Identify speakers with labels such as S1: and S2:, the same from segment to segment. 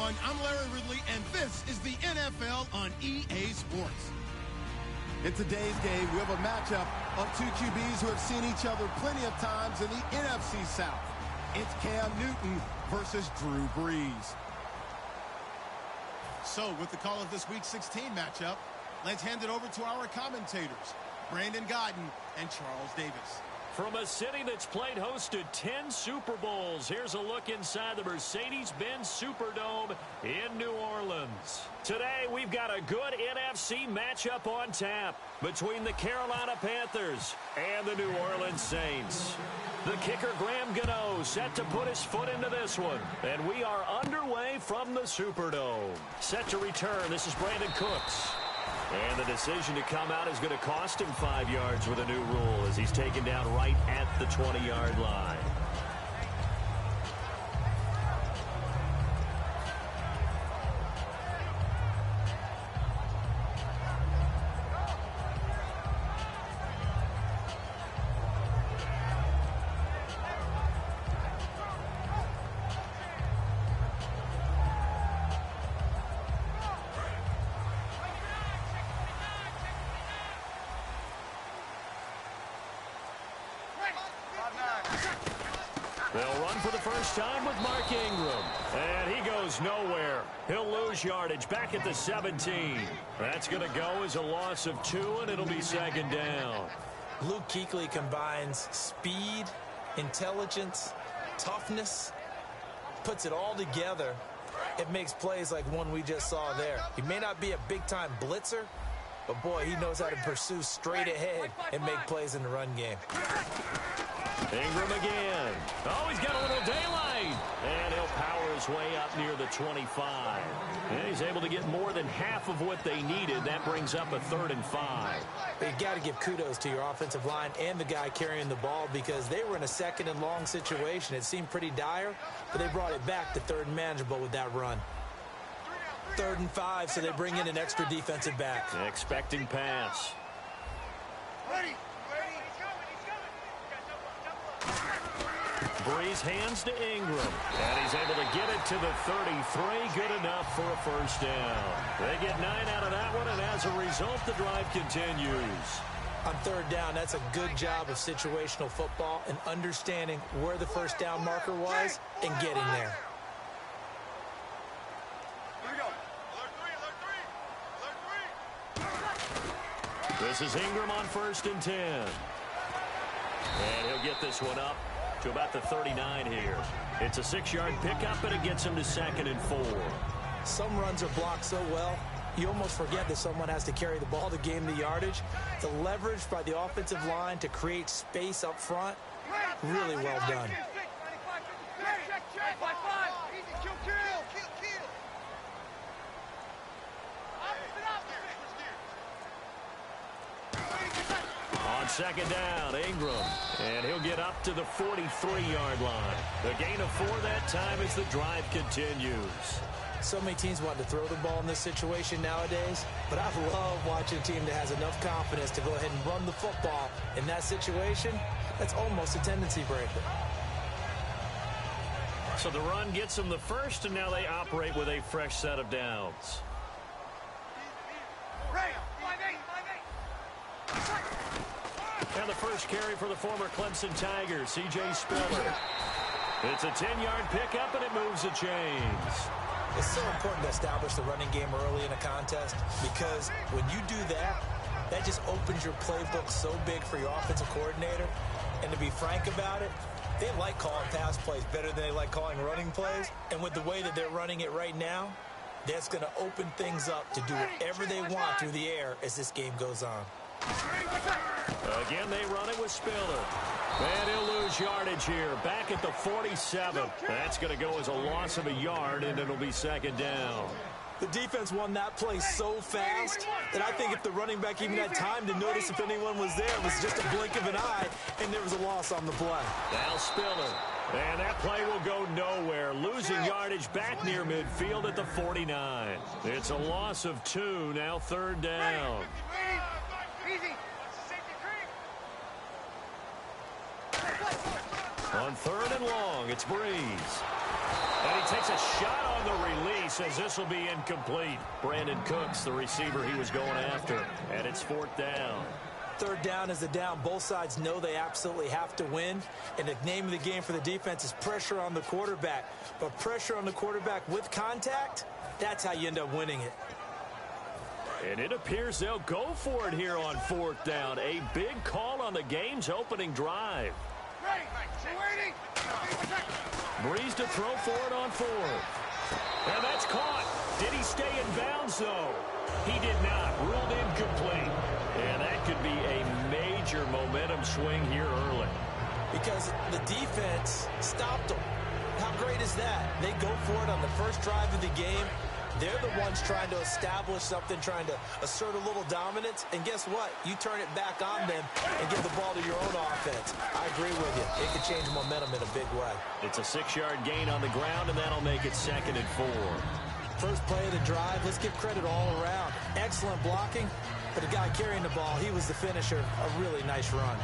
S1: everyone. I'm Larry Ridley, and this is the NFL on EA Sports.
S2: In today's game, we have a matchup of two QBs who have seen each other plenty of times in the NFC South. It's Cam Newton versus Drew Brees.
S1: So, with the call of this Week 16 matchup, let's hand it over to our commentators, Brandon Godden and Charles Davis.
S3: From a city that's played host to 10 Super Bowls, here's a look inside the Mercedes-Benz Superdome in New Orleans. Today, we've got a good NFC matchup on tap between the Carolina Panthers and the New Orleans Saints. The kicker, Graham Gano, set to put his foot into this one. And we are underway from the Superdome. Set to return, this is Brandon Cooks. And the decision to come out is going to cost him 5 yards with a new rule as he's taken down right at the 20-yard line. They'll run for the first time with Mark Ingram. And he goes nowhere. He'll lose yardage back at the 17. That's going to go as a loss of 2, and it'll be second down.
S4: Luke Kuechly combines speed, intelligence, toughness, puts it all together. It makes plays like one we just saw there. He may not be a big-time blitzer, but, boy, he knows how to pursue straight ahead and make plays in the run game.
S3: Ingram again. Oh, he's got a little daylight. And he'll power his way up near the 25. And he's able to get more than half of what they needed. That brings up a 3rd and 5.
S4: You got to give kudos to your offensive line and the guy carrying the ball because they were in a 2nd and long situation. It seemed pretty dire, but they brought it back to 3rd and manageable with that run. 3rd and 5, so they bring in an extra defensive back.
S3: Expecting pass.
S5: Ready.
S3: Brees hands to Ingram, and he's able to get it to the 33. Good enough for a first down. They get 9 out of that one, and as a result, the drive continues.
S4: On 3rd down, that's a good job of situational football and understanding where the first down marker was and getting there.
S5: Here we go. Alert 3.
S3: This is Ingram on 1st and 10. And he'll get this one up to about the 39 here. It's a 6-yard pickup, and it gets him to 2nd and 4.
S4: Some runs are blocked so well, you almost forget that someone has to carry the ball to gain the yardage. The leverage by the offensive line to create space up front, really well done. On 2nd down, Ingram, and he'll get up to the 43-yard line. The gain of 4 that time as the drive continues. So many teams want to throw the ball in this situation nowadays, but I love watching a team that has enough confidence to go ahead and run the football. In that situation, that's almost a tendency breaker.
S3: So the run gets them the first, and now they operate with a fresh set of downs. And the first carry for the former Clemson Tiger, C.J. Spiller. It's a 10-yard pickup, and it moves the chains.
S4: It's so important to establish the running game early in a contest because when you do that, that just opens your playbook so big for your offensive coordinator. And to be frank about it, they like calling pass plays better than they like calling running plays. And with the way that they're running it right now, that's going to open things up to do whatever they want through the air as this game goes on.
S3: Again, they run it with Spiller. And he'll lose yardage here. Back at the 47. That's going to go as a loss of a yard, and it'll be 2nd down.
S4: The defense won that play so fast that I think if the running back even had time to notice if anyone was there, it was just a blink of an eye, and there was a loss on the play.
S3: Now Spiller. And that play will go nowhere. Losing yardage back near midfield at the 49. It's a loss of 2, now 3rd down. On 3rd and long, it's Brees. And he takes a shot on the release as this will be incomplete. Brandon Cooks, the receiver he was going after. And it's 4th down.
S4: 3rd down is the down. Both sides know they absolutely have to win. And the name of the game for the defense is pressure on the quarterback. But pressure on the quarterback with contact, that's how you end up winning it.
S3: And it appears they'll go for it here on 4th down. A big call on the game's opening drive. Breeze to throw for it on 4th. And that's caught. Did he stay in bounds, though? He did not. Ruled incomplete. And that could be a major momentum swing here early.
S4: Because the defense stopped them. How great is that? They go for it on the first drive of the game. They're the ones trying to establish something, trying to assert a little dominance. And guess what? You turn it back on them and give the ball to your own offense. I agree with you. It can change momentum in a big way.
S3: It's a 6-yard gain on the ground, and that'll make it 2nd and 4.
S4: First play of the drive, let's give credit all around. Excellent blocking, but the guy carrying the ball, he was the finisher. A really nice run.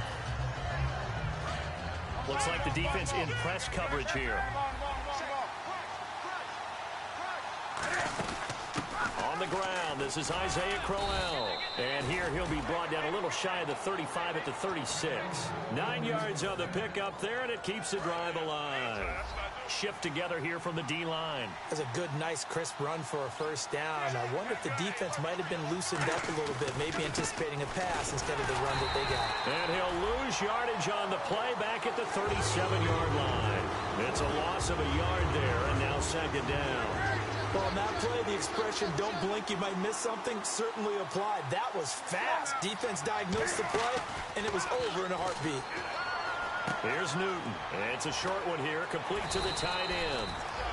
S3: Looks like the defense in press coverage here. On the ground, this is Isaiah Crowell. And here he'll be brought down a little shy of the 35 at the 36. 9 yards on the pickup there, and it keeps the drive alive. Shift together here from the D-line.
S4: That's a good, nice, crisp run for a first down. I wonder if the defense might have been loosened up a little bit, maybe anticipating a pass instead of the run that they got.
S3: And he'll lose yardage on the play back at the 37-yard line. It's a loss of a yard there, and now 2nd down.
S4: Well, on that play, the expression, don't blink, you might miss something, certainly applied. That was fast. Defense diagnosed the play, and it was over in a heartbeat.
S3: Here's Newton. It's a short one here, complete to the tight end.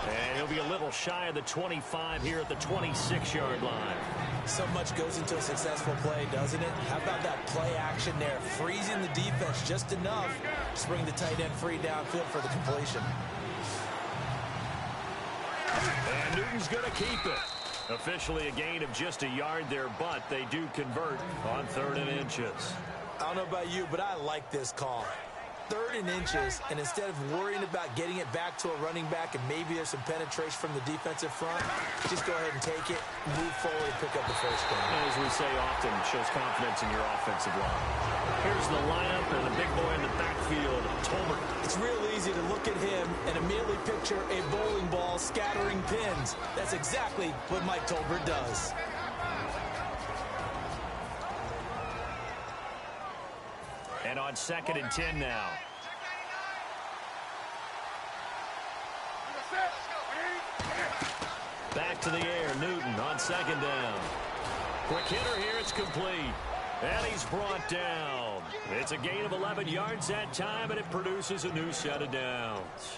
S3: And he'll be a little shy of the 25 here at the 26-yard line.
S4: So much goes into a successful play, doesn't it? How about that play action there? Freezing the defense just enough to bring the tight end free downfield for the completion.
S3: And Newton's going to keep it. Officially a gain of just a yard there, but they do convert on 3rd and inches.
S4: I don't know about you, but I like this call. 3rd and inches, and instead of worrying about getting it back to a running back and maybe there's some penetration from the defensive front, just go ahead and take it, move forward, and pick up the first down.
S3: As we say often, it shows confidence in your offensive line. Here's the lineup and the big boy in the backfield, Tolbert.
S4: It's real easy to look at him and immediately picture a bowling ball scattering pins. That's exactly what Mike Tolbert does.
S3: And on 2nd and 10 now. Back to the air, Newton on 2nd down. Quick hitter here, it's complete. And he's brought down. It's a gain of 11 yards that time, and it produces a new set of downs.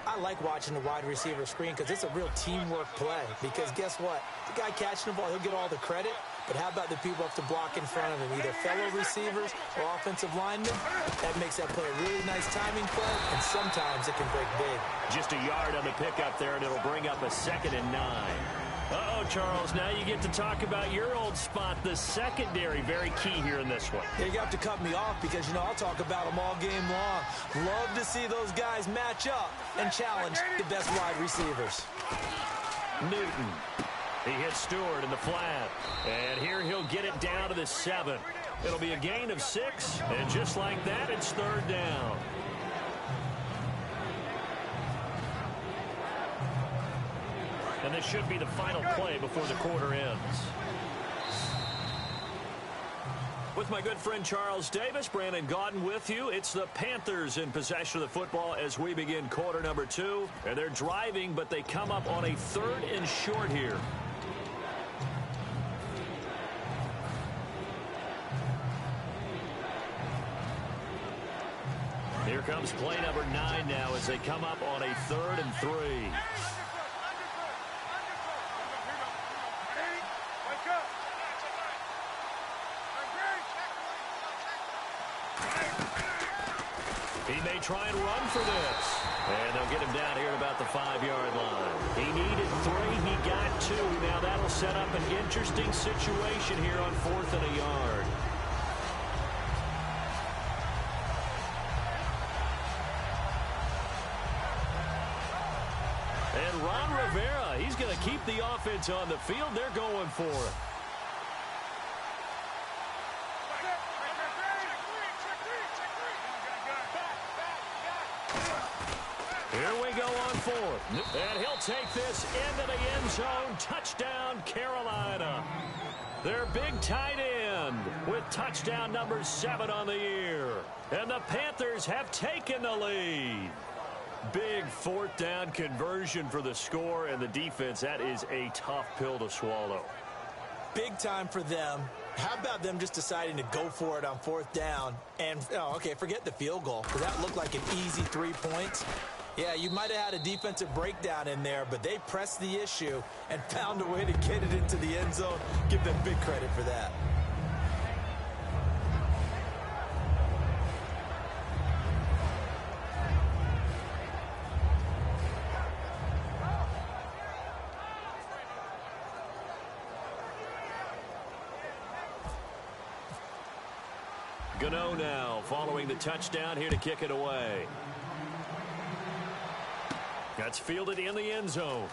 S4: I like watching the wide receiver screen because it's a real teamwork play. Because guess what? The guy catching the ball, he'll get all the credit. But how about the people have to block in front of him, either fellow receivers or offensive linemen? That makes that play a really nice timing play, and sometimes it can break big.
S3: Just a yard on the pickup there, and it'll bring up a 2nd and 9. Uh-oh, Charles, now you get to talk about your old spot, the secondary. Very key here in this one.
S4: Yeah, you have to cut me off because, you know, I'll talk about them all game long. Love to see those guys match up and challenge the best wide receivers.
S3: Newton. He hits Stewart in the flat. And here he'll get it down to the 7. It'll be a gain of 6. And just like that, it's 3rd down. And this should be the final play before the quarter ends. With my good friend Charles Davis, Brandon Gaudin with you. It's the Panthers in possession of the football as we begin quarter number 2. And they're driving, but they come up on a 3rd and short here. Here comes play number 9 now as they come up on a 3rd and 3. He may try and run for this. And they'll get him down here at about the 5-yard line. He needed 3. He got 2. Now that'll set up an interesting situation here on 4th and a yard. And Ron Rivera, he's going to keep the offense on the field. They're going for it. Here we go on fourth. And he'll take this into the end zone. Touchdown, Carolina. Their big tight end with touchdown number 7 on the year. And the Panthers have taken the lead. Big fourth down conversion for the score and the defense. That is a tough pill to swallow.
S4: Big time for them. How about them just deciding to go for it on fourth down? And, okay, forget the field goal, because that looked like an easy 3 points. Yeah, you might have had a defensive breakdown in there, but they pressed the issue and found a way to get it into the end zone. Give them big credit for that.
S3: Gano now following the touchdown here to kick it away. That's fielded in the end zone.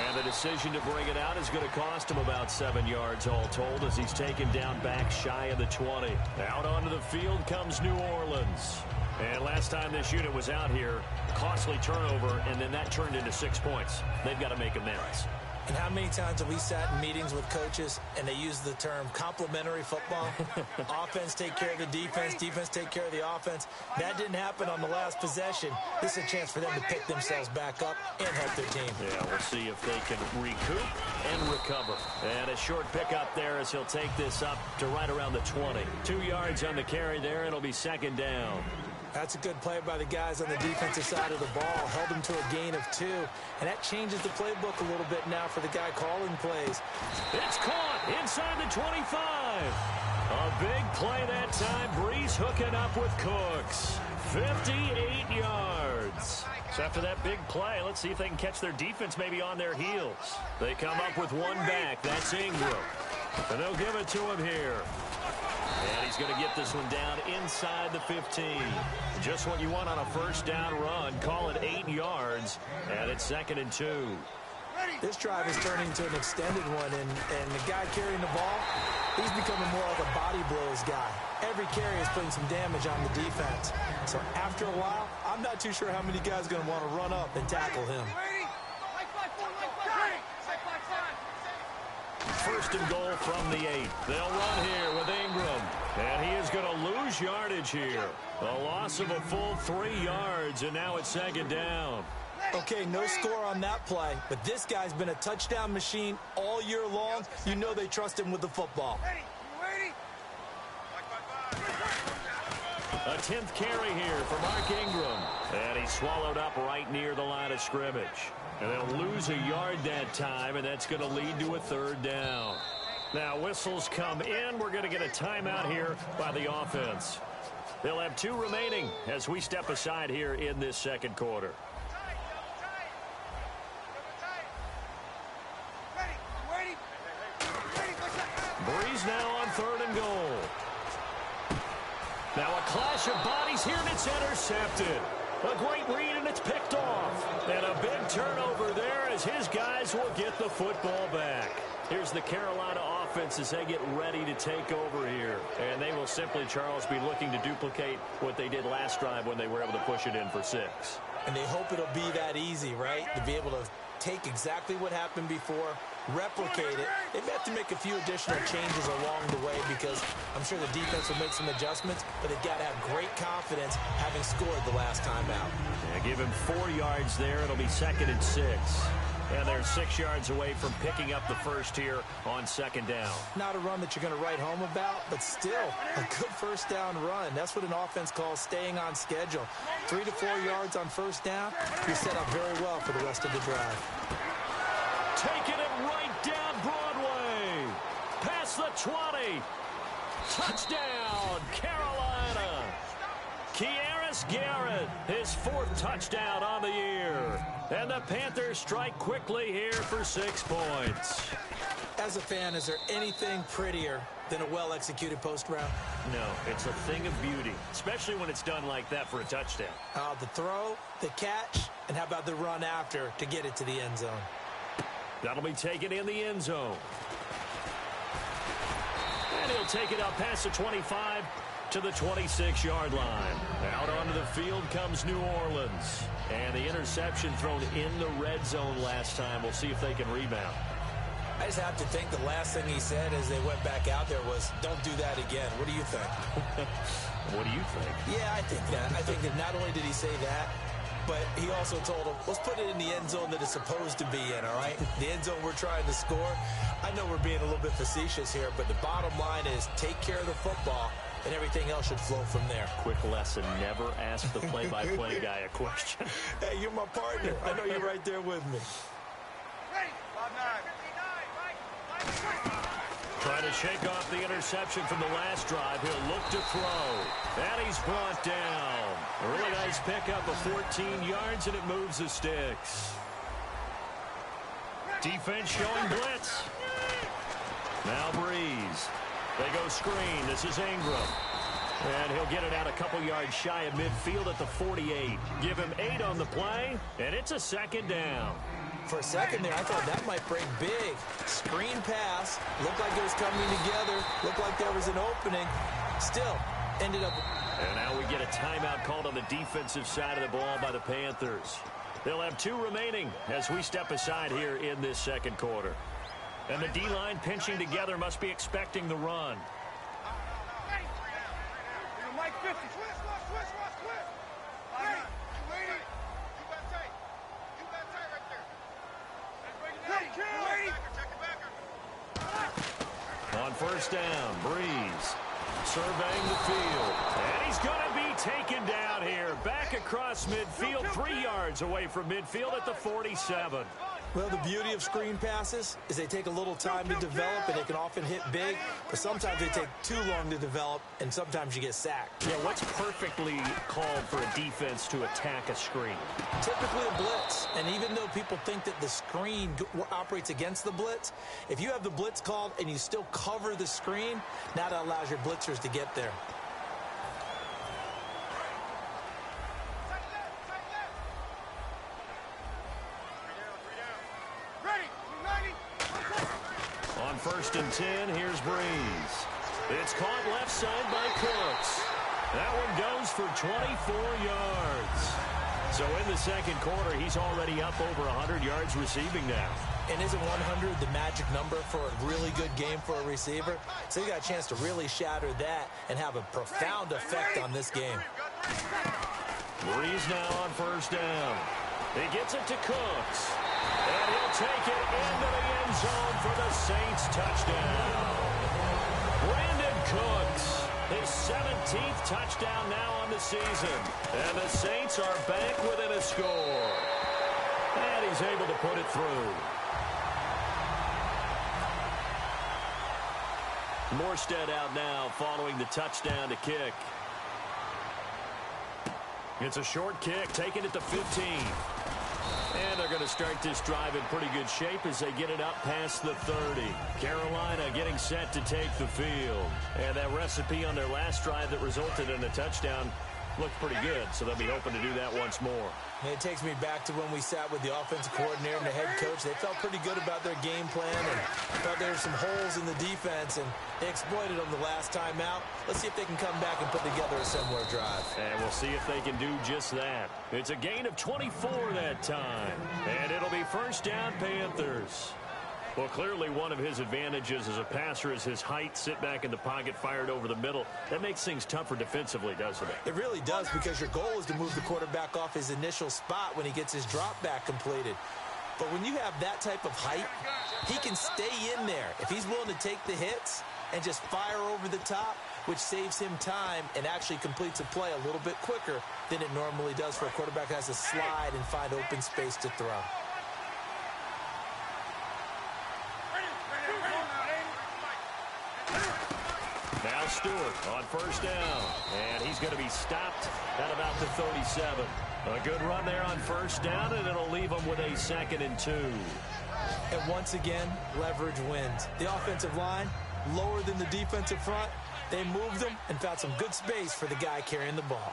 S3: And the decision to bring it out is going to cost him about 7 yards all told as he's taken down back shy of the 20. Out onto the field comes New Orleans. And last time this unit was out here, costly turnover, and then that turned into 6 points. They've got to make amends.
S4: And how many times have we sat in meetings with coaches and they use the term complementary football? Offense take care of the defense, defense take care of the offense. That didn't happen on the last possession. This is a chance for them to pick themselves back up and help their team.
S3: Yeah, we'll see if they can recoup and recover. And a short pickup there as he'll take this up to right around the 20. 2 yards on the carry there. It'll be second down.
S4: That's a good play by the guys on the defensive side of the ball. Held them to a gain of 2. And that changes the playbook a little bit now for the guy calling plays.
S3: It's caught inside the 25. A big play that time. Breeze hooking up with Cooks. 58 yards. So after that big play, let's see if they can catch their defense maybe on their heels. They come up with one back. That's Ingram. And they'll give it to him here. And he's going to get this one down inside the 15. Just what you want on a first down run. Call it 8 yards. And it's 2nd and 2.
S4: This drive is turning into an extended one. And the guy carrying the ball, he's becoming more like a body blows guy. Every carry is putting some damage on the defense. So after a while, I'm not too sure how many guys are going to want to run up and tackle him.
S3: First and goal from the 8. They'll run here with Ingram. And he is going to lose yardage here. A loss of a full 3 yards, and now it's 2nd down.
S4: Okay, no score on that play, but this guy's been a touchdown machine all year long. You know they trust him with the football.
S3: A 10th carry here for Mark Ingram. And he's swallowed up right near the line of scrimmage. And they'll lose a yard that time, and that's going to lead to a 3rd down. Now, whistles come in. We're going to get a timeout here by the offense. They'll have 2 remaining as we step aside here in this second quarter. Breeze now on 3rd and goal. Now a clash of bodies here, and it's intercepted. A great read, and it's picked off. And a big turnover there as his guys will get the football back. Here's the Carolina offense as they get ready to take over here. And they will simply, Charles, be looking to duplicate what they did last drive when they were able to push it in for 6.
S4: And they hope it'll be that easy, right? To be able to take exactly what happened before, replicate it. They may have to make a few additional changes along the way because I'm sure the defense will make some adjustments, but they've got to have great confidence having scored the last time out.
S3: Yeah, give him 4 yards there. It'll be 2nd and 6. And they're 6 yards away from picking up the first here on 2nd down.
S4: Not a run that you're going to write home about, but still a good first down run. That's what an offense calls staying on schedule. 3 to 4 yards on first down, you're set up very well for the rest of the drive.
S3: Taking it right down Broadway. Past the 20. Touchdown, Carolina. Kearis Garrett, his 4th touchdown on the year. And the Panthers strike quickly here for 6 points.
S4: As a fan, is there anything prettier than a well-executed post route?
S3: No, it's a thing of beauty, especially when it's done like that for a touchdown.
S4: The throw, the catch, and how about the run after to get it to the end zone?
S3: That'll be taken in the end zone. And he'll take it up past the 25 to the 26-yard line. Out onto the field comes New Orleans. And the interception thrown in the red zone last time. We'll see if they can rebound.
S4: I just have to think the last thing he said as they went back out there was, don't do that again. What do you think?
S3: What do you think?
S4: Yeah, I think that. I think that not only did he say that, but he also told him, let's put it in the end zone that it's supposed to be in, all right? The end zone we're trying to score. I know we're being a little bit facetious here, but the bottom line is take care of the football, and everything else should flow from there. Quick
S3: lesson, never ask the play-by-play guy a question.
S4: Hey, you're my partner. I know you're right there with me.
S5: Ready. 5-9.
S3: Trying to shake off the interception from the last drive. He'll look to throw. And he's brought down. A really nice pickup of 14 yards, and it moves the sticks. Defense showing blitz. Now Breeze. They go screen. This is Ingram. And he'll get it out a couple yards shy of midfield at the 48. Give him 8 on the play, and it's a second down.
S4: For a second there, I thought that might break big. Screen pass. Looked like it was coming together. Looked like there was an opening. Still, ended up...
S3: And now we get a timeout called on the defensive side of the ball by the Panthers. They'll have 2 remaining as we step aside here in this second quarter. And the D-line pinching together must be expecting the run.
S5: Mike 50. Twist.
S3: On first down, Breeze surveying the field. And he's going to be taken down here. Back across midfield, 3 yards away from midfield at the 47.
S4: Well, the beauty of screen passes is they take a little time to develop, and they can often hit big, but sometimes they take too long to develop, and sometimes you get sacked.
S3: Yeah, what's perfectly called for a defense to attack a screen?
S4: Typically a blitz, and even though people think that the screen operates against the blitz, if you have the blitz called and you still cover the screen, now that allows your blitzers to get there.
S3: On first and 10, here's Breeze. It's caught left side by Cooks. That one goes for 24 yards. So in the second quarter, he's already up over 100 yards receiving now.
S4: And isn't 100 the magic number for a really good game for a receiver? So you got a chance to really shatter that and have a profound effect on this game.
S3: Breeze now on first down. He gets it to Cooks. And he'll take it into the end zone for the Saints touchdown. Brandon Cooks, his 17th touchdown now on the season. And the Saints are back within a score. And he's able to put it through. Morstead out now following the touchdown to kick. It's a short kick, taken at the 15. And they're going to start this drive in pretty good shape as they get it up past the 30. Carolina getting set to take the field. And that recipe on their last drive that resulted in a touchdown looked pretty good, so they'll be hoping to do that once more.
S4: And it takes me back to when we sat with the offensive coordinator and the head coach. They felt pretty good about their game plan and felt there were some holes in the defense, and they exploited them the last time out. Let's see if they can come back and put together a similar drive.
S3: And we'll see if they can do just that. It's a gain of 24 that time, and it'll be first down Panthers. Well, clearly one of his advantages as a passer is his height, sit back in the pocket, fired over the middle. That makes things tougher defensively, doesn't it?
S4: It really does, because your goal is to move the quarterback off his initial spot when he gets his drop back completed. But when you have that type of height, he can stay in there. If he's willing to take the hits and just fire over the top, which saves him time and actually completes a play a little bit quicker than it normally does for a quarterback that has to slide and find open space to throw.
S3: Now Stewart on first down, and he's going to be stopped at about the 37. A good run there on first down, and it'll leave him with a 2nd and 2.
S4: And once again, leverage wins. The offensive line, lower than the defensive front. They moved them and found some good space for the guy carrying the ball.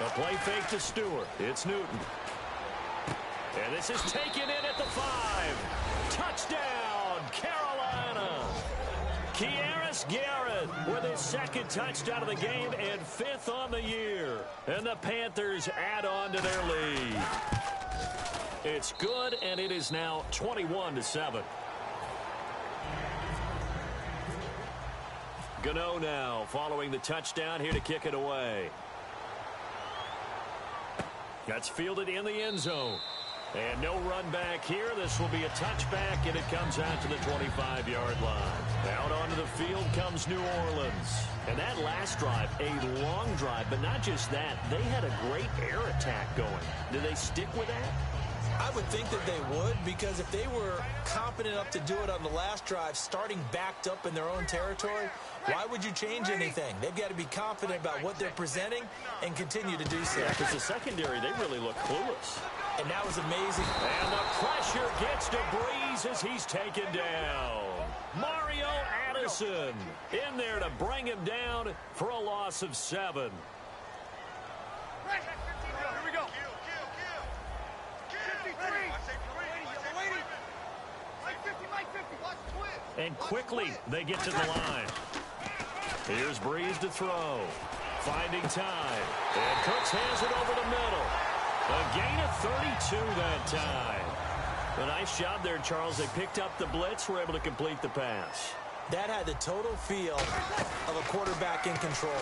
S3: A play fake to Stewart. It's Newton. And this is taken in at the 5. Touchdown, Carolina. Kearis Garrett with his second touchdown of the game and 5th on the year. And the Panthers add on to their lead. It's good, and it is now 21-7. Gano now following the touchdown here to kick it away. That's fielded in the end zone. And no run back here. This will be a touchback, and it comes out to the 25-yard line. Out onto the field comes New Orleans. And that last drive, a long drive, but not just that. They had a great air attack going. Do they stick with that?
S4: I would think that they would, because if they were competent enough to do it on the last drive, starting backed up in their own territory, why would you change anything? They've got to be confident about what they're presenting and continue to do so.
S3: Yeah, because the secondary, they really look clueless.
S4: And that was amazing.
S3: And the pressure gets to Breeze as he's taken down. Mario Addison in there to bring him down for a loss of 7.
S5: Here we go.
S3: And quickly they get to the line. Here's Breeze to throw. Finding time. And Cooks hands it over the middle. A gain of 32 that time. A nice job there, Charles. They picked up the blitz, were able to complete the pass.
S4: That had the total feel of a quarterback in control.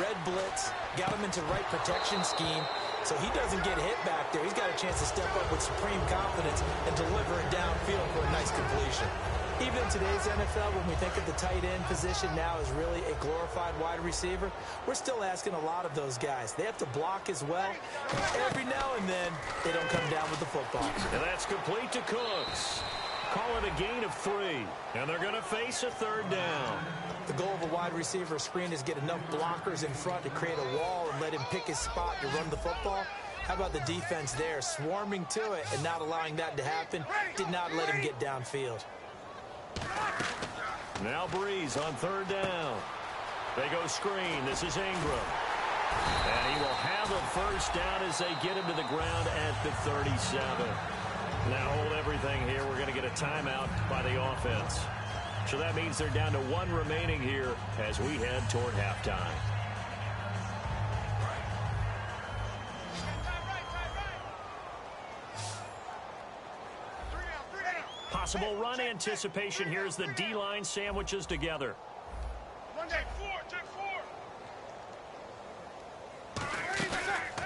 S4: Red blitz, got him into the right protection scheme, so he doesn't get hit back there. He's got a chance to step up with supreme confidence and deliver it downfield for a nice completion. Even in today's NFL, when we think of the tight end position now as really a glorified wide receiver, we're still asking a lot of those guys. They have to block as well. Every now and then, they don't come down with the football.
S3: And that's complete to Cooks. Call it a gain of 3. And they're going to face a 3rd down.
S4: The goal of a wide receiver screen is get enough blockers in front to create a wall and let him pick his spot to run the football. How about the defense there, swarming to it and not allowing that to happen? Did not let him get downfield.
S3: Now Breeze on 3rd down. They go screen. This is Ingram. And he will have a 1st down as they get him to the ground at the 37. Now hold everything here. We're going to get a timeout by the offense. So that means they're down to 1 remaining here as we head toward halftime. Possible run anticipation here as the D-line sandwiches together.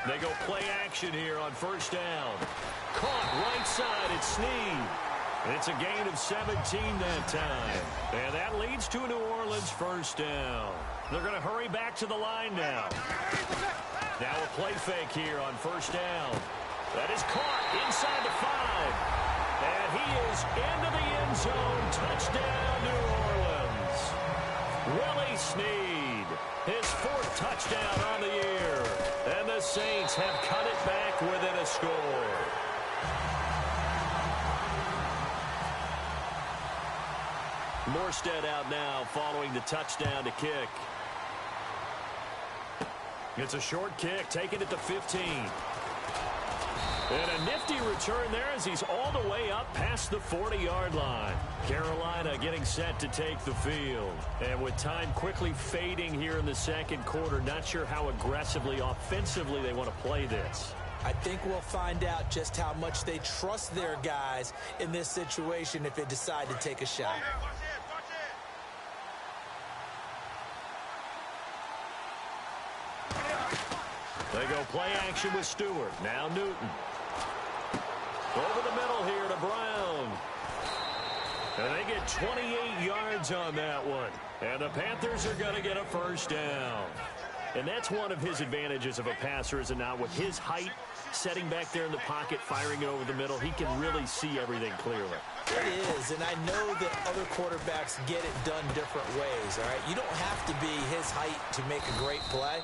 S3: They go play action here on 1st down. Caught right side, it's Snead. It's a gain of 17 that time. And that leads to a New Orleans 1st down. They're going to hurry back to the line now. Now a play fake here on 1st down. That is caught inside the 5. And he is into the end zone. Touchdown, New Orleans. Willie Snead, his 4th touchdown on the year. And the Saints have cut it back within a score. Morstead out now following the touchdown to kick. It's a short kick, taking it to 15. And a nifty return there as he's all the way up past the 40-yard line. Carolina getting set to take the field. And with time quickly fading here in the 2nd quarter, not sure how aggressively, offensively they want to play this.
S4: I think we'll find out just how much they trust their guys in this situation if they decide to take a shot.
S3: They go play action with Stewart. Now Newton. Over the middle here to Brown. And they get 28 yards on that one. And the Panthers are going to get a 1st down. And that's one of his advantages of a passer, is it not? With his height, setting back there in the pocket, firing it over the middle, he can really see everything clearly.
S4: It is, and I know that other quarterbacks get it done different ways, all right? You don't have to be his height to make a great play,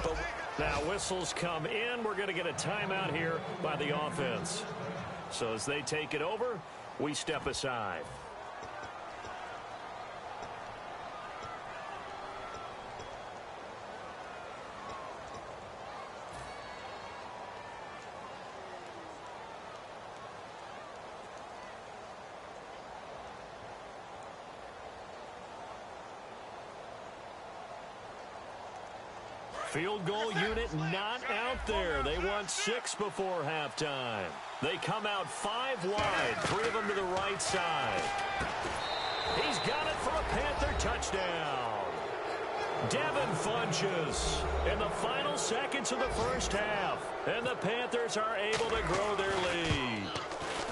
S4: but
S3: Now whistles come in. We're going to get a timeout here by the offense. So as they take it over, we step aside. Field goal unit not out there. They want 6 before halftime. They come out 5 wide, 3 of them to the right side. He's got it for a Panther touchdown. Devin Funchess in the final seconds of the first half. And the Panthers are able to grow their lead.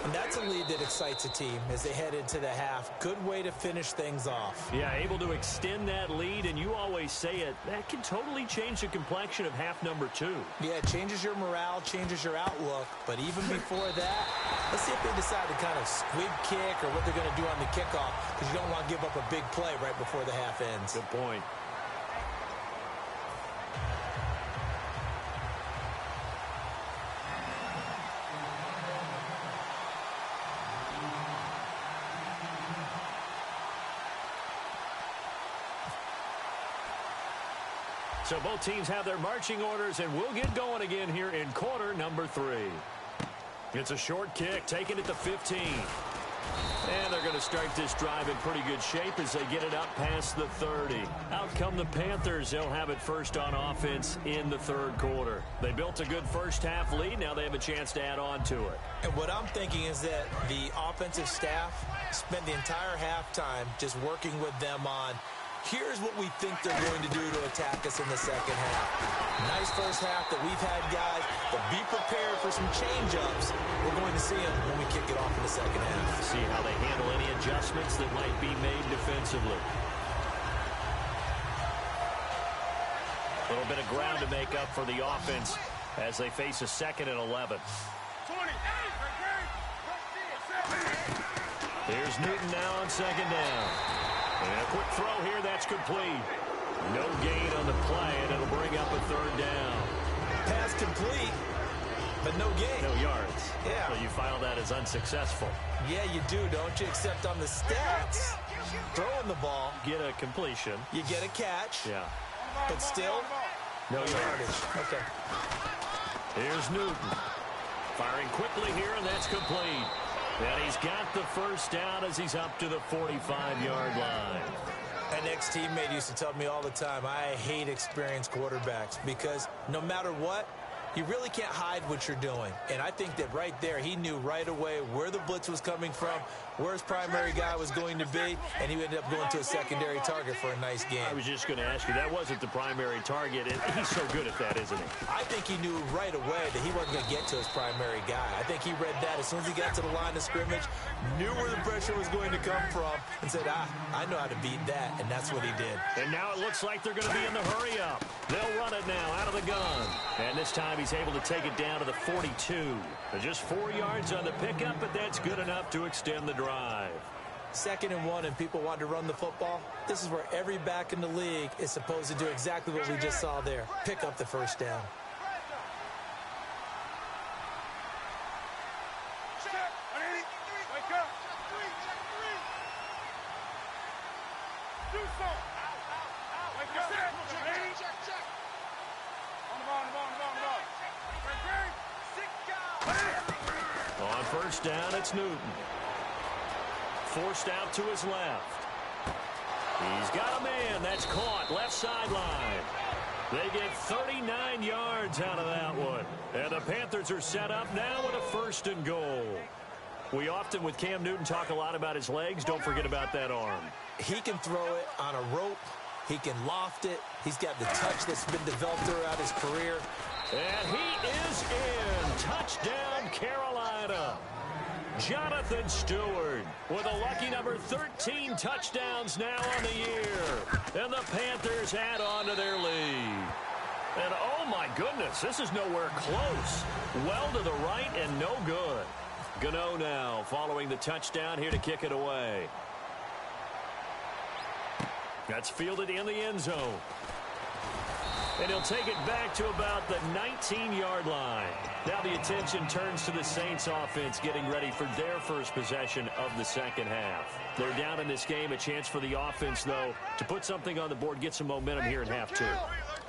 S4: And that's a lead that excites a team as they head into the half. Good way to finish things off.
S3: Yeah, able to extend that lead, and you always say it, that can totally change the complexion of half number 2.
S4: Yeah, it changes your morale, changes your outlook. But even before that, let's see if they decide to kind of squib kick or what they're going to do on the kickoff, because you don't want to give up a big play right before the half ends.
S3: Good point. So both teams have their marching orders, and we'll get going again here in quarter number 3. It's a short kick, taken at the 15. And they're going to start this drive in pretty good shape as they get it up past the 30. Out come the Panthers. They'll have it first on offense in the third quarter. They built a good first half lead. Now they have a chance to add on to it.
S4: And what I'm thinking is that the offensive staff spent the entire halftime just working with them on, here's what we think they're going to do to attack us in the second half. Nice first half that we've had, guys, but be prepared for some change-ups. We're going to see them when we kick it off in the second half.
S3: See how they handle any adjustments that might be made defensively. A little bit of ground to make up for the offense as they face a 2nd and 11.
S5: 20.
S3: Here's Newton now on 2nd down. And a quick throw here, that's complete. No gain on the play, and it'll bring up a 3rd down.
S4: Pass complete, but no gain.
S3: No yards.
S4: Yeah.
S3: So you file that as unsuccessful.
S4: Yeah, you do, don't you? Except on the stats, throwing the ball,
S3: Get a completion.
S4: you get a catch,
S3: Yeah.
S4: but still,
S3: No
S4: yardage.
S3: yardage.
S4: Okay.
S3: Here's Newton. Firing quickly here, and that's complete. And he's got the first down as he's up to the 45-yard line.
S4: An ex-teammate used to tell me all the time, I hate experienced quarterbacks because no matter what, you really can't hide what you're doing. And I think that right there, he knew right away where the blitz was coming from, where his primary guy was going to be, and he ended up going to a secondary target for a nice game.
S3: I was just going to ask you, that wasn't the primary target, and he's so good at that, isn't he?
S4: I think he knew right away that he wasn't going to get to his primary guy. I think he read that as soon as he got to the line of scrimmage, knew where the pressure was going to come from, and said, I know how to beat that, and that's what he did.
S3: And now it looks like they're going to be in the hurry-up. They'll run it now out of the gun. And this time he's able to take it down to the 42. Just 4 yards on the pickup, but that's good enough to extend the drive.
S4: 2nd and 1, and people want to run the football. This is where every back in the league is supposed to do exactly what we just saw there. Pick up the first down.
S5: Wake up. Do something. Wake up. Check. On the ball.
S3: On first down, it's Newton. Forced out to his left. He's got a man. That's caught. Left sideline. They get 39 yards out of that one. And the Panthers are set up now with a 1st and goal. We often, with Cam Newton, talk a lot about his legs. Don't forget about that arm.
S4: He can throw it on a rope. He can loft it. He's got the touch that's been developed throughout his career.
S3: And he is in. Touchdown, Carolina. Jonathan Stewart with a lucky number 13 touchdowns now on the year. And the Panthers add on to their lead. And oh my goodness, this is nowhere close. Well to the right and no good. Gano now following the touchdown here to kick it away. That's fielded in the end zone. And he'll take it back to about the 19-yard line. Now the attention turns to the Saints offense getting ready for their first possession of the second half. They're down in this game. A chance for the offense, though, to put something on the board, get some momentum here in half two.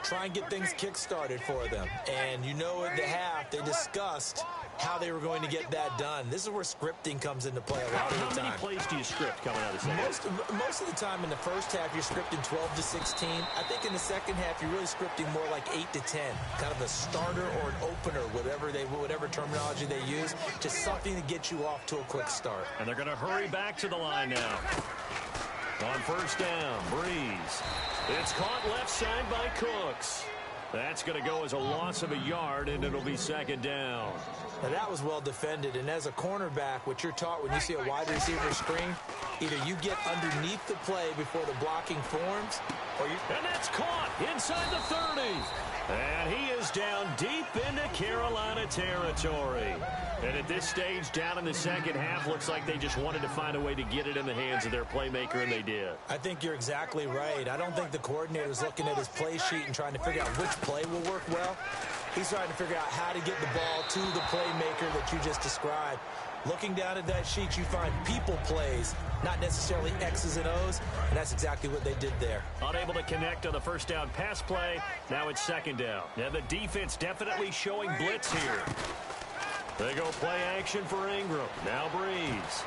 S4: Try and get things kick-started for them. And you know at the half, they discussed how they were going to get that done. This is where scripting comes into play a lot of the time.
S3: How many plays do you script coming out of the second?
S4: Most of the time in the first half, you're scripting 12 to 16. I think in the second half, you're really scripting more like 8 to 10. Kind of a starter or an opener, whatever terminology they use. Just something to get you off to a quick start.
S3: And they're going to hurry back to the line now. On first down, Breeze. It's caught left side by Cooks. That's going to go as a loss of a yard, and it'll be second down.
S4: Now, that was well defended, and as a cornerback, what you're taught when you see a wide receiver screen, either you get underneath the play before the blocking forms, or you...
S3: And that's caught inside the 30. And he is down deep into Carolina territory. And at this stage, down in the second half, looks like they just wanted to find a way to get it in the hands of their playmaker, and they did.
S4: I think you're exactly right. I don't think the coordinator's looking at his play sheet and trying to figure out which play will work well. He's trying to figure out how to get the ball to the playmaker that you just described. Looking down at that sheet, you find people plays, not necessarily X's and O's, and that's exactly what they did there.
S3: Unable to connect on the first down pass play. Now it's second down. And the defense definitely showing blitz here. They go play action for Ingram. Now Breeze.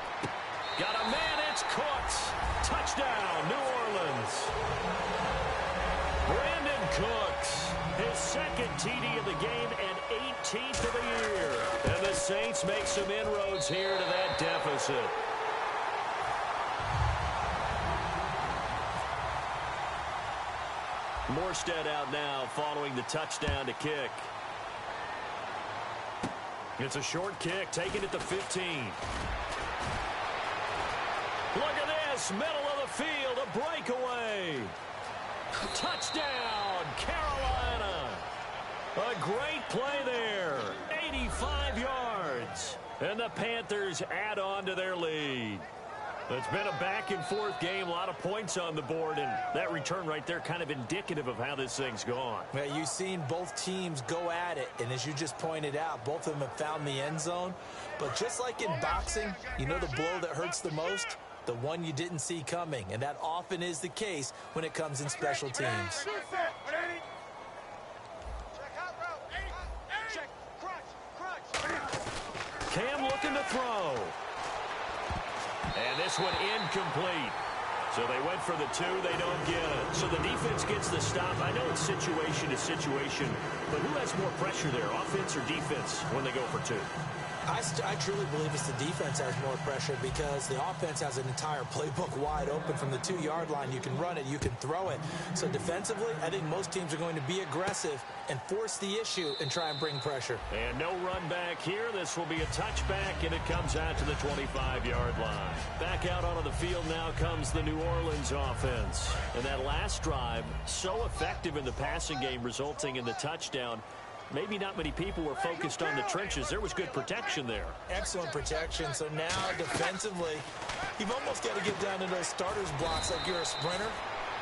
S3: Got a man, it's Cooks. Touchdown, New Orleans. Brandon Cooks, his second TD of the game and 18th of the year. And the Saints make some inroads here to that deficit. Morstead out now following the touchdown to kick. It's a short kick, taken at the 15. Look at this, middle of the field, a breakaway. Touchdown, Carolina. A great play there, 85 yards. And the Panthers add on to their lead. It's been a back-and-forth game, a lot of points on the board, and that return right there kind of indicative of how this thing's gone.
S4: Well, you've seen both teams go at it, and as you just pointed out, both of them have found the end zone. But just like in boxing, you know the blow that hurts the most? The one you didn't see coming, and that often is the case when it comes in special teams.
S3: Cam looking to throw. And this one incomplete. So they went for the two. They don't get it. So the defense gets the stop. I know it's situation to situation, but who has more pressure there, offense or defense, when they go for two?
S4: I truly believe it's the defense has more pressure because the offense has an entire playbook wide open from the 2-yard line. You can run it, you can throw it. So defensively, I think most teams are going to be aggressive and force the issue and try and bring pressure.
S3: And no run back here. This will be a touchback, and it comes out to the 25-yard line. Back out onto the field now comes the New Orleans offense. And that last drive, so effective in the passing game, resulting in the touchdown. Maybe not many people were focused on the trenches. There was good protection there.
S4: Excellent protection. So now defensively, you've almost got to get down to those starters blocks like you're a sprinter.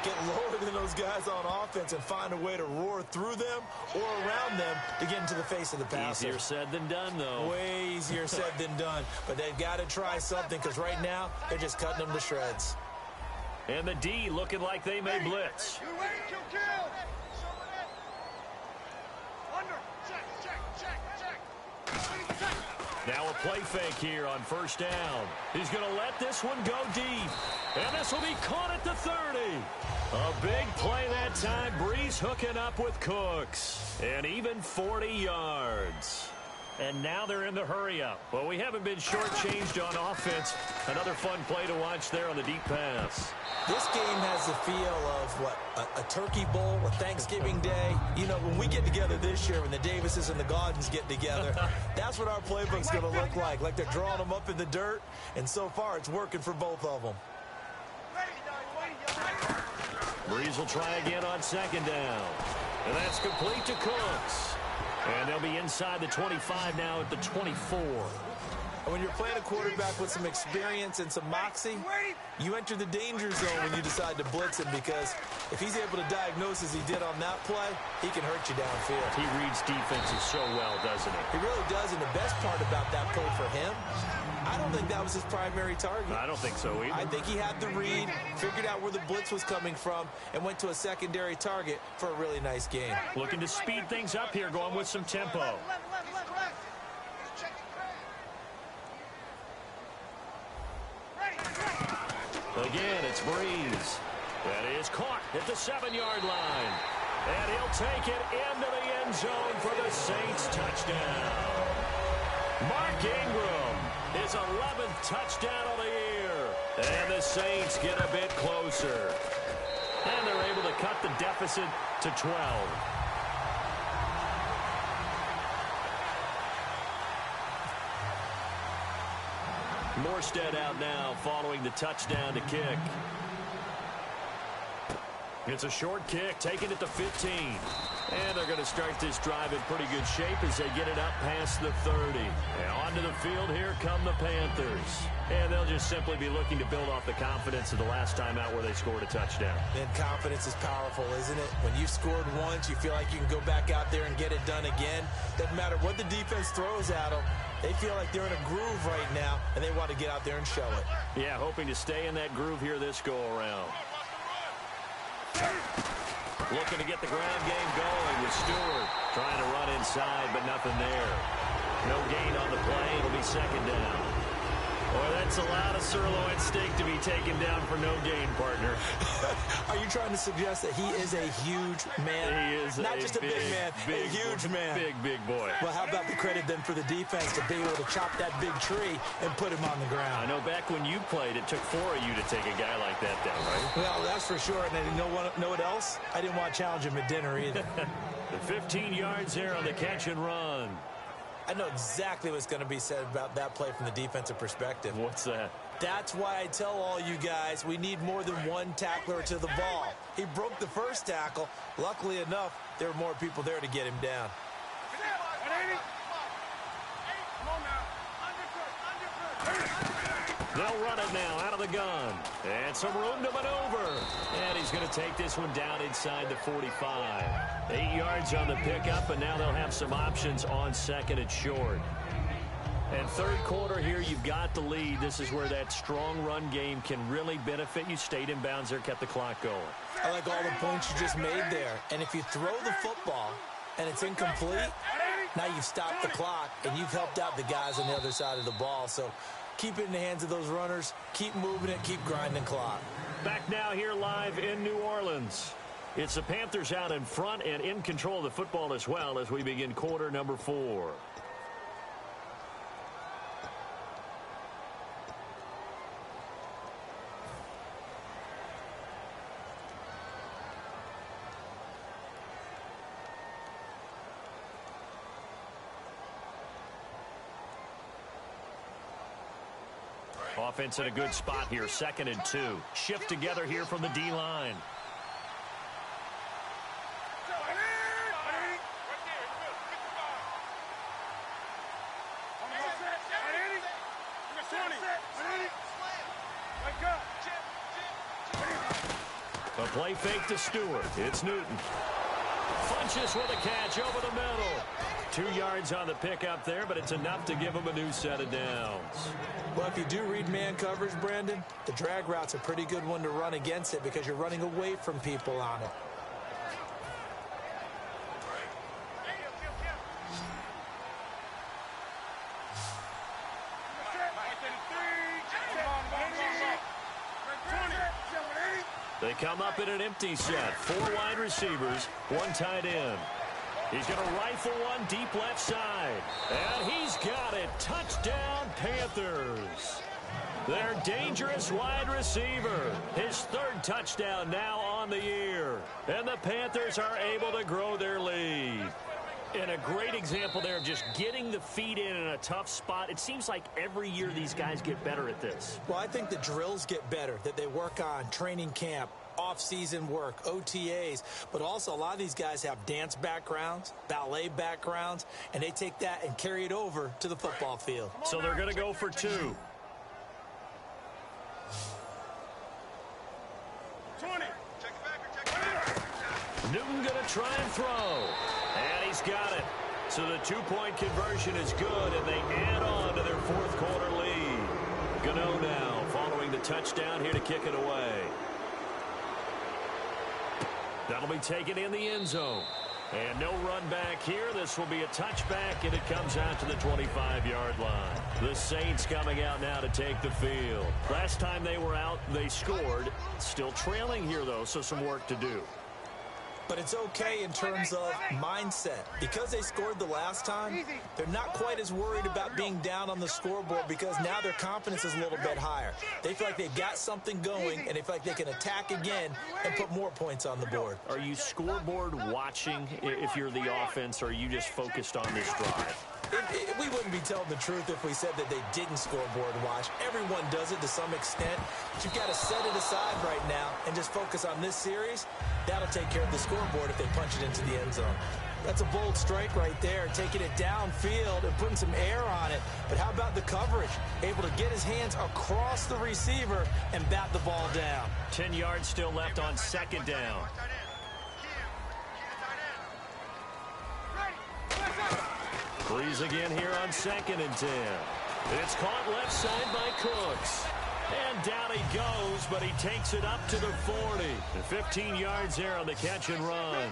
S4: Get lower than those guys on offense and find a way to roar through them or around them to get into the face of the passer.
S3: Easier said than done, though.
S4: Way easier said than done. But they've got to try something because right now they're just cutting them to shreds.
S3: And the D looking like they may blitz. Now a play fake here on first down. He's going to let this one go deep. And this will be caught at the 30. A big play that time. Breeze hooking up with Cooks. And even 40 yards. And now they're in the hurry-up. Well, we haven't been shortchanged on offense. Another fun play to watch there on the deep pass.
S4: This game has the feel of, what, a turkey bowl, a Thanksgiving day. You know, when we get together this year, when the Davises and the Gaudens get together, that's what our playbook's going to look like. Like they're drawing them up in the dirt, and so far it's working for both of them.
S3: Breeze will try again on second down. And that's complete to Cooks. And they'll be inside the 25 now at the 24.
S4: And when you're playing a quarterback with some experience and some moxie, you enter the danger zone when you decide to blitz him, because if he's able to diagnose as he did on that play, he can hurt you downfield.
S3: He reads defenses so well, doesn't he?
S4: He really does, and the best part about that play for him, I don't think that was his primary target.
S3: I don't think so either.
S4: I think he had the read, figured out where the blitz was coming from, and went to a secondary target for a really nice game.
S3: Looking to speed things up here, going with some tempo. Again, it's Breeze. That is caught at the 7-yard line. And he'll take it into the end zone for the Saints touchdown. Mark Ingram, his 11th touchdown of the year. And the Saints get a bit closer. And they're able to cut the deficit to 12. Morstead out now following the touchdown to kick. It's a short kick, taking it to 15. And they're going to start this drive in pretty good shape as they get it up past the 30. And onto the field, here come the Panthers. And they'll just simply be looking to build off the confidence of the last time out where they scored a touchdown.
S4: And confidence is powerful, isn't it? When you've scored once, you feel like you can go back out there and get it done again. Doesn't matter what the defense throws at them. They feel like they're in a groove right now, and they want to get out there and show it.
S3: Yeah, hoping to stay in that groove here this go-around. Looking to get the ground game going with Stewart. Trying to run inside, but nothing there. No gain on the play. It'll be second down. Boy, that's a lot of sirloin steak to be taken down for no gain, partner.
S4: Are you trying to suggest that he is a huge man?
S3: He is
S4: not just a big man, a huge man.
S3: Big boy.
S4: Well, how about the credit then for the defense to be able to chop that big tree and put him on the ground?
S3: I know back when you played, it took 4 of you to take a guy like that down, right?
S4: Well, that's for sure. And you know what else? I didn't want to challenge him at dinner either.
S3: The 15 yards there on the catch and run.
S4: I know exactly what's going to be said about that play from the defensive perspective.
S3: What's that?
S4: That's why I tell all you guys we need more than one tackler to the ball. He broke the first tackle. Luckily enough, there were more people there to get him down.
S3: They'll run it now out of the gun. And some room to maneuver. And he's going to take this one down inside the 45. 8 yards on the pickup, and now they'll have some options on second and short. And third quarter here, you've got the lead. This is where that strong run game can really benefit you. Stayed in bounds there, kept the clock going.
S4: I like all the points you just made there. And if you throw the football and it's incomplete, now you've stopped the clock and you've helped out the guys on the other side of the ball. So keep it in the hands of those runners. Keep moving it. Keep grinding clock.
S3: Back now here live in New Orleans. It's the Panthers out in front and in control of the football as well as we begin quarter number 4. Offense in a good spot here, 2nd and 2. Shift together here from the D-line. A play fake to Stewart. It's Newton. Funches with a catch over the middle. 2 yards on the pickup there, but it's enough to give him a new set of downs.
S4: Well, if you do read man coverage, Brandon, the drag route's a pretty good one to run against it because you're running away from people on it.
S3: They come up in an empty set. 4 wide receivers, 1 tight end. He's going to rifle one deep left side. And he's got it. Touchdown, Panthers. Their dangerous wide receiver. His 3rd touchdown now on the year. And the Panthers are able to grow their lead. And a great example there of just getting the feet in a tough spot. It seems like every year these guys get better at this.
S4: Well, I think the drills get better that they work on training camp. off-season work, OTAs, but also a lot of these guys have dance backgrounds, ballet backgrounds, and they take that and carry it over to the football field.
S3: So they're going to go for 2.
S5: 20.
S3: Newton going to try and throw. And he's got it. So the 2-point conversion is good, and they add on to their fourth quarter lead. Gano now following the touchdown here to kick it away. That'll be taken in the end zone. And no run back here. This will be a touchback, and it comes out to the 25-yard line. The Saints coming out now to take the field. Last time they were out, they scored. Still trailing here, though, so some work to do.
S4: But it's okay in terms of mindset. Because they scored the last time, they're not quite as worried about being down on the scoreboard because now their confidence is a little bit higher. They feel like they've got something going, and they feel like they can attack again and put more points on the board.
S3: Are you scoreboard watching if you're the offense, or are you just focused on this drive?
S4: We wouldn't be telling the truth if we said that they didn't scoreboard watch. Everyone does it to some extent. But you've got to set it aside right now and just focus on this series. That'll take care of the scoreboard if they punch it into the end zone. That's a bold strike right there, taking it downfield and putting some air on it. But how about the coverage? Able to get his hands across the receiver and bat the ball down.
S3: 10 yards still left on second down. Breeze again here on 2nd and 10. It's caught left side by Cooks. And down he goes, but he takes it up to the 40. And 15 yards there on the catch and run.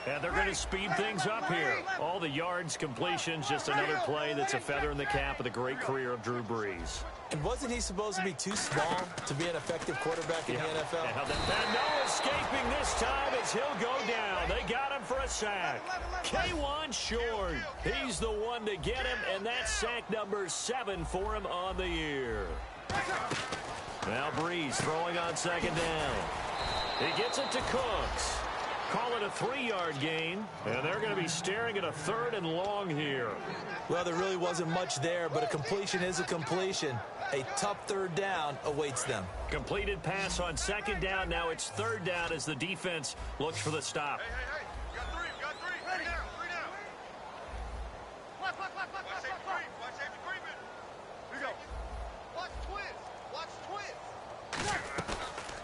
S3: And they're going to speed things up here. All the yards, completions, just another play that's a feather in the cap of the great career of Drew Brees.
S4: And wasn't he supposed to be too small to be an effective quarterback in the NFL?
S3: And no escaping this time as he'll go down. They got him for a sack. K1 short. He's the one to get him, and that's sack number 7 for him on the year. Now Brees throwing on second down. He gets it to Cooks. Call it a 3-yard gain, and they're going to be staring at a 3rd and long here.
S4: Well, there really wasn't much there, but a completion is a completion. A tough 3rd down awaits them.
S3: Completed pass on second down. Now it's 3rd down as the defense looks for the stop.
S5: Hey. You got three. Three down. Watch safety creeping. Here we go. Watch twist.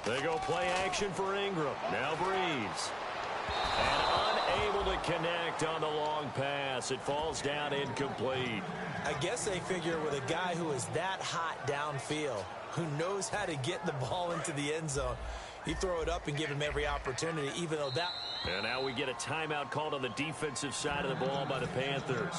S3: They go play action for Ingram. Now Brees. And unable to connect on the long pass. It falls down incomplete.
S4: I guess they figure with a guy who is that hot downfield, who knows how to get the ball into the end zone, you throw it up and give him every opportunity, even though that...
S3: And now we get a timeout called on the defensive side of the ball by the Panthers.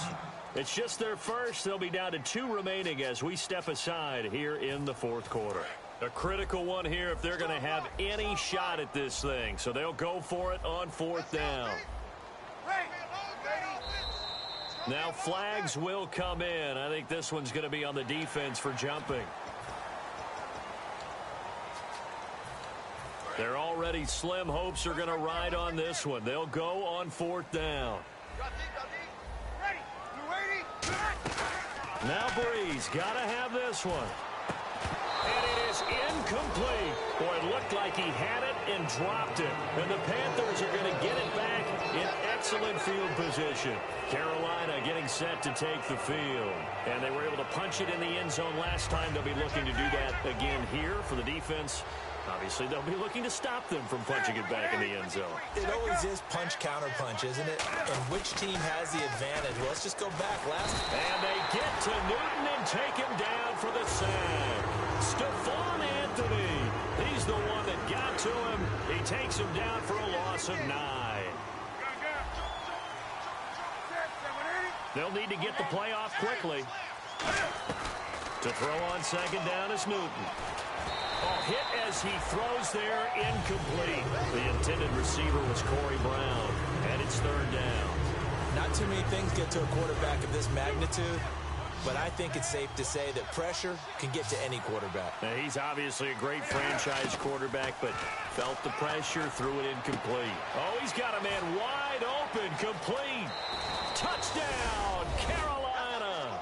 S3: It's just their first. They'll be down to 2 remaining as we step aside here in the fourth quarter. A critical one here if they're going to have any shot at this thing. So they'll go for it on 4th down. Now flags will come in. I think this one's going to be on the defense for jumping. They're already slim hopes are going to ride on this one. They'll go on 4th down. Now Brees got to have this one. And it is incomplete. Boy, it looked like he had it and dropped it. And the Panthers are going to get it back in excellent field position. Carolina getting set to take the field. And they were able to punch it in the end zone last time. They'll be looking to do that again here for the defense. Obviously, they'll be looking to stop them from punching it back in the end zone.
S4: It always is punch-counter-punch, isn't it? And which team has the advantage? Well, let's just go back last.
S3: And they get to Newton and take him down for the sack. Stephon Anthony. He's the one that got to him. He takes him down for a loss of 9. They'll need to get the play off quickly. To throw on second down is Newton. Oh, hit as he throws there, incomplete. The intended receiver was Corey Brown, and it's 3rd down.
S4: Not too many things get to a quarterback of this magnitude, but I think it's safe to say that pressure can get to any quarterback.
S3: Now, he's obviously a great franchise quarterback, but felt the pressure, threw it incomplete. Oh, he's got a man wide open, complete. Touchdown, Carolina.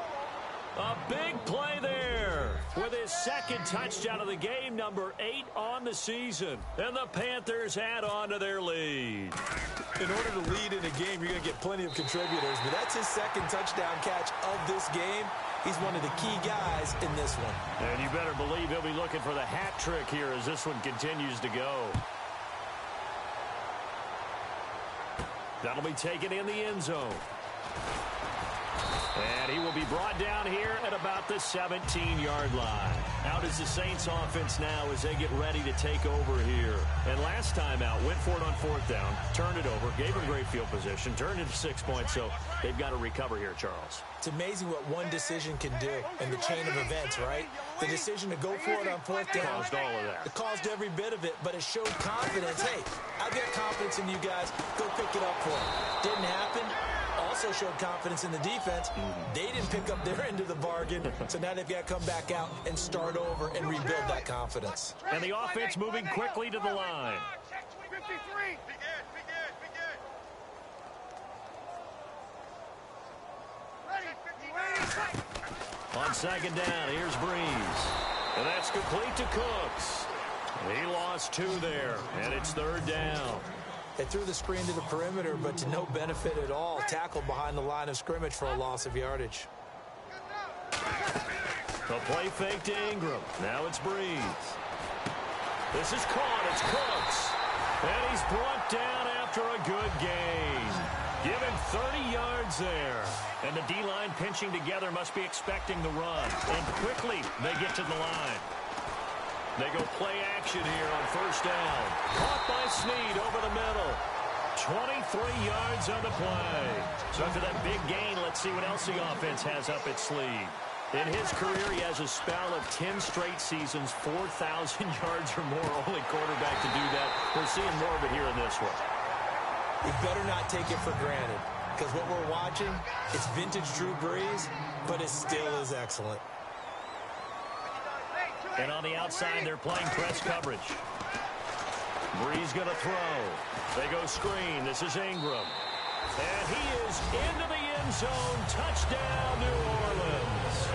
S3: A big play there. with his second touchdown of the game, number 8 on the season. And the Panthers add on to their lead.
S4: In order to lead in a game, you're going to get plenty of contributors, but that's his second touchdown catch of this game. He's one of the key guys in this one.
S3: And you better believe he'll be looking for the hat trick here as this one continues to go. That'll be taken in the end zone. And he will be brought down here at about the 17-yard line. Out is the Saints offense now as they get ready to take over here. And last time out, went for it on 4th down, turned it over, gave him great field position, turned into 6 points, so they've got to recover here, Charles.
S4: It's amazing what one decision can do in the chain of events, right? The decision to go for it on 4th down.
S3: Caused all of that.
S4: It caused every bit of it, but it showed confidence. Hey, I've got confidence in you guys. Go pick it up for me. Didn't happen. Also showed confidence in the defense. They didn't pick up their end of the bargain, so now they've got to come back out and start over and rebuild that confidence.
S3: And the offense moving quickly to the line.
S5: 53. Begin. Ready.
S3: On 2nd down, here's Breeze. And that's complete to Cooks. He lost 2 there, and it's 3rd down.
S4: They threw the screen to the perimeter, but to no benefit at all. Tackled behind the line of scrimmage for a loss of yardage.
S3: The play fake to Ingram. Now it's Breeze. This is caught. It's Cooks. And he's brought down after a good gain. Give him 30 yards there. And the D-line pinching together must be expecting the run. And quickly they get to the line. They go play action here on 1st down. Caught by Snead over the middle. 23 yards on the play. So after that big gain, let's see what else the offense has up its sleeve. In his career, he has a spell of 10 straight seasons, 4,000 yards or more. Only quarterback to do that. We're seeing more of it here in this one.
S4: We better not take it for granted, because what we're watching, it's vintage Drew Brees, but it still is excellent.
S3: And on the outside, they're playing press coverage. Breeze going to throw. They go screen. This is Ingram. And he is into the end zone. Touchdown, New Orleans.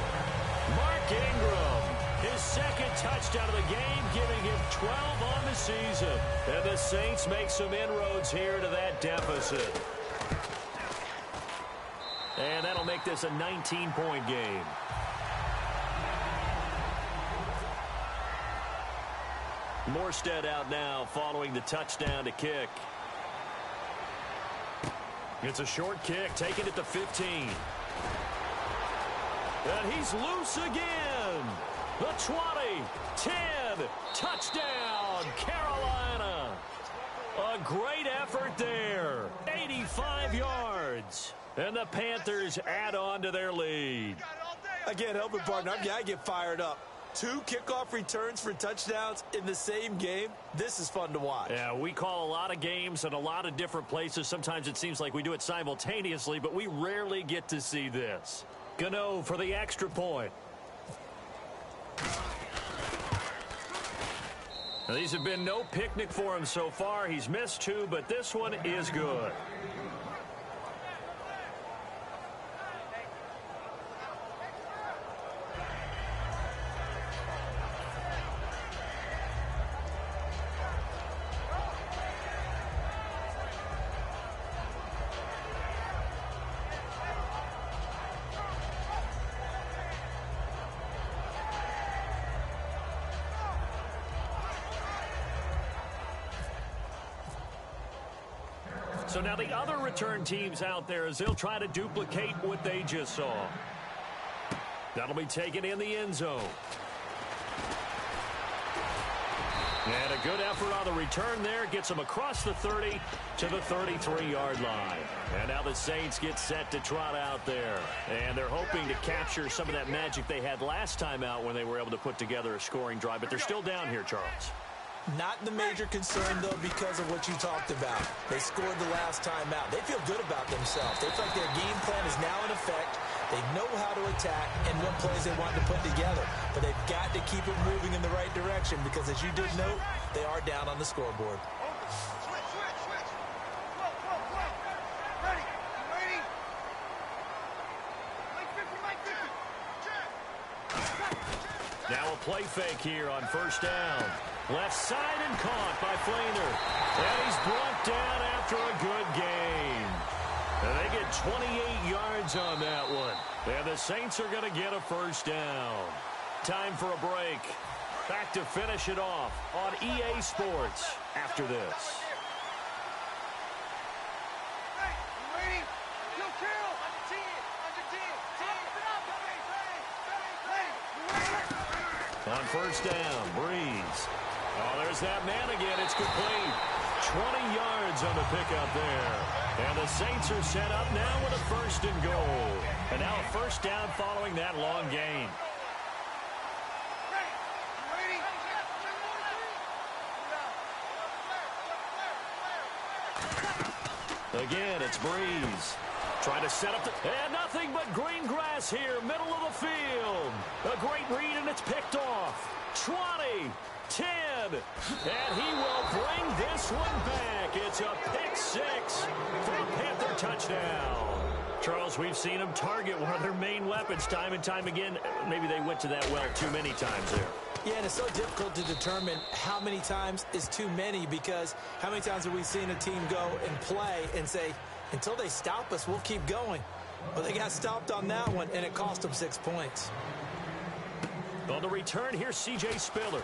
S3: Mark Ingram, his second touchdown of the game, giving him 12 on the season. And the Saints make some inroads here to that deficit. And that'll make this a 19-point game. Morstead out now following the touchdown to kick. It's a short kick, taken at the 15. And he's loose again. The 20, 10, touchdown, Carolina. A great effort there. 85 yards. And the Panthers add on to their lead.
S4: I can't help it, partner. I get fired up. 2 kickoff returns for touchdowns in the same game. This is fun to watch.
S3: Yeah, we call a lot of games in a lot of different places. Sometimes it seems like we do it simultaneously, but we rarely get to see this. Gano for the extra point. Now, these have been no picnic for him so far. He's missed 2, but this one is good. So now the other return teams out there as they'll try to duplicate what they just saw. That'll be taken in the end zone. And a good effort on the return there. Gets them across the 30 to the 33-yard line. And now the Saints get set to trot out there. And they're hoping to capture some of that magic they had last time out when they were able to put together a scoring drive. But they're still down here, Charles.
S4: Not the major concern, though, because of what you talked about. They scored the last time out. They feel good about themselves. They feel like their game plan is now in effect. They know how to attack and what plays they want to put together. But they've got to keep it moving in the right direction because, as you did note, they are down on the scoreboard.
S5: Switch. Whoa. Ready. Mike 50. Check.
S3: Now a play fake here on first down. Left side and caught by Flainer. And he's brought down after a good gain. And they get 28 yards on that one. And the Saints are going to get a first down. Time for a break. Back to finish it off on EA Sports after this. On first down, Breeze. Oh, there's that man again. It's complete. 20 yards on the pickup there. And the Saints are set up now with a first and goal. And now a first down following that long gain. Again, it's Breeze. Trying to set up the... And nothing but green grass here, middle of the field. A great read, and it's picked off. 20, 10, and he will bring this one back. It's a pick six for a Panther touchdown. Charles, we've seen him target one of their main weapons time and time again. Maybe they went to that well too many times there.
S4: Yeah, and it's so difficult to determine how many times is too many, because how many times have we seen a team go and play and say, until they stop us, we'll keep going. Well, they got stopped on that one, and it cost them 6 points.
S3: On the return, here's C.J. Spiller.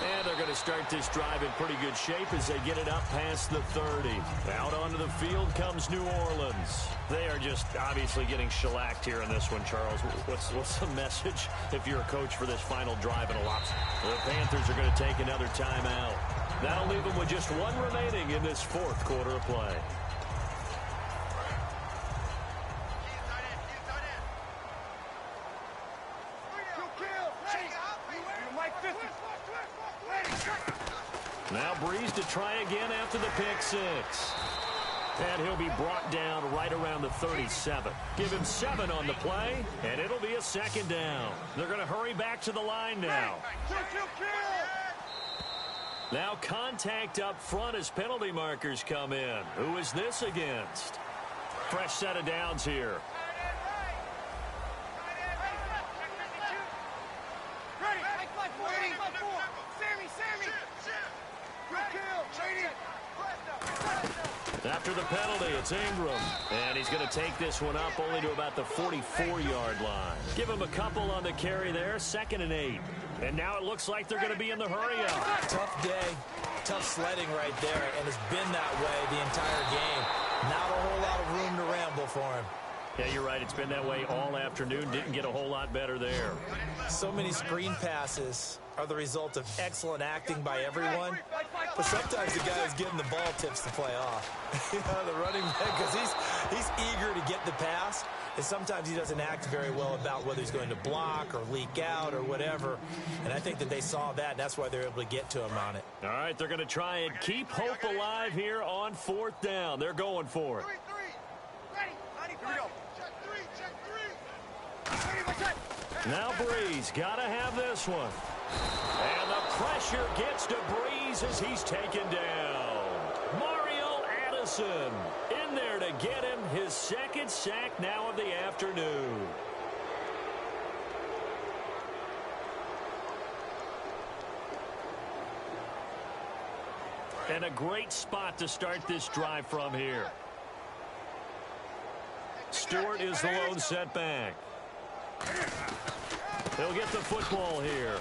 S3: And they're going to start this drive in pretty good shape as they get it up past the 30. Out onto the field comes New Orleans. They are just obviously getting shellacked here in this one, Charles. What's the message if you're a coach for this final drive in a lot? The Panthers are going to take another timeout. That'll leave them with just one remaining in this fourth quarter of play. Now Breeze to try again after the pick six. And he'll be brought down right around the 37. Give him 7 on the play, and it'll be a second down. They're going to hurry back to the line now. Now contact up front as penalty markers come in. Who is this against? Fresh set of downs here. After the penalty, it's Ingram. And he's going to take this one up only to about the 44-yard line. Give him a couple on the carry there, 2nd and 8. And now it looks like they're going to be in the hurry-up.
S4: Tough day, tough sledding right there, and it's been that way the entire game. Not a whole lot of room to ramble for him.
S3: Yeah, you're right. It's been that way all afternoon. Didn't get a whole lot better there.
S4: So many screen passes are the result of excellent acting by everyone. But sometimes the guy who's getting the ball tips the play off. You know, the running back, because he's eager to get the pass. And sometimes he doesn't act very well about whether he's going to block or leak out or whatever. And I think that they saw that, and that's why they're able to get to him on it.
S3: All right, they're going to try and keep hope alive here on 4th down. They're going for it. Now Breeze got to have this one. And the pressure gets to Breeze as he's taken down. Mario Addison in there to get him his 2nd sack now of the afternoon. And a great spot to start this drive from here. Stewart is the lone setback. He'll get the football here.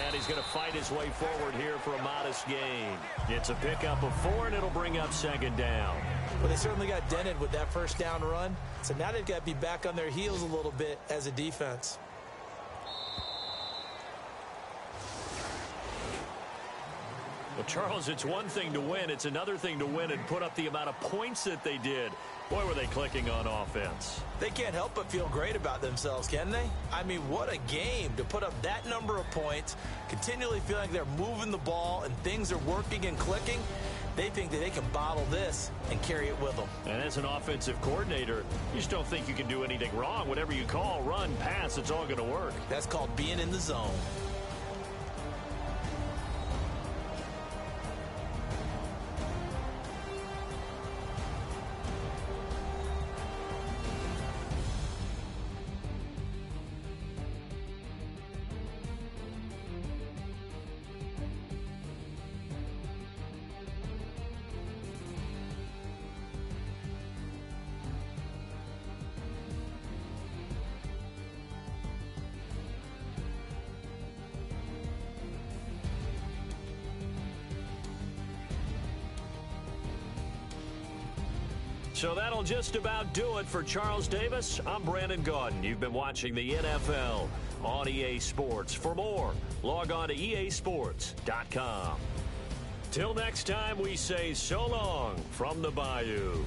S3: And he's going to fight his way forward here for a modest gain. It's a pickup of 4, and it'll bring up 2nd down.
S4: Well, they certainly got dented with that first down run. So now they've got to be back on their heels a little bit as a defense.
S3: Well, Charles, it's one thing to win. It's another thing to win and put up the amount of points that they did. Boy, were they clicking on offense.
S4: They can't help but feel great about themselves, can they? I mean, what a game to put up that number of points, continually feeling like they're moving the ball and things are working and clicking. They think that they can bottle this and carry it with them.
S3: And as an offensive coordinator, you just don't think you can do anything wrong. Whatever you call, run, pass, it's all going to work.
S4: That's called being in the zone.
S3: So that'll just about do it for Charles Davis. I'm Brandon Gaudin. You've been watching the NFL on EA Sports. For more, log on to easports.com. Till next time, we say so long from the Bayou.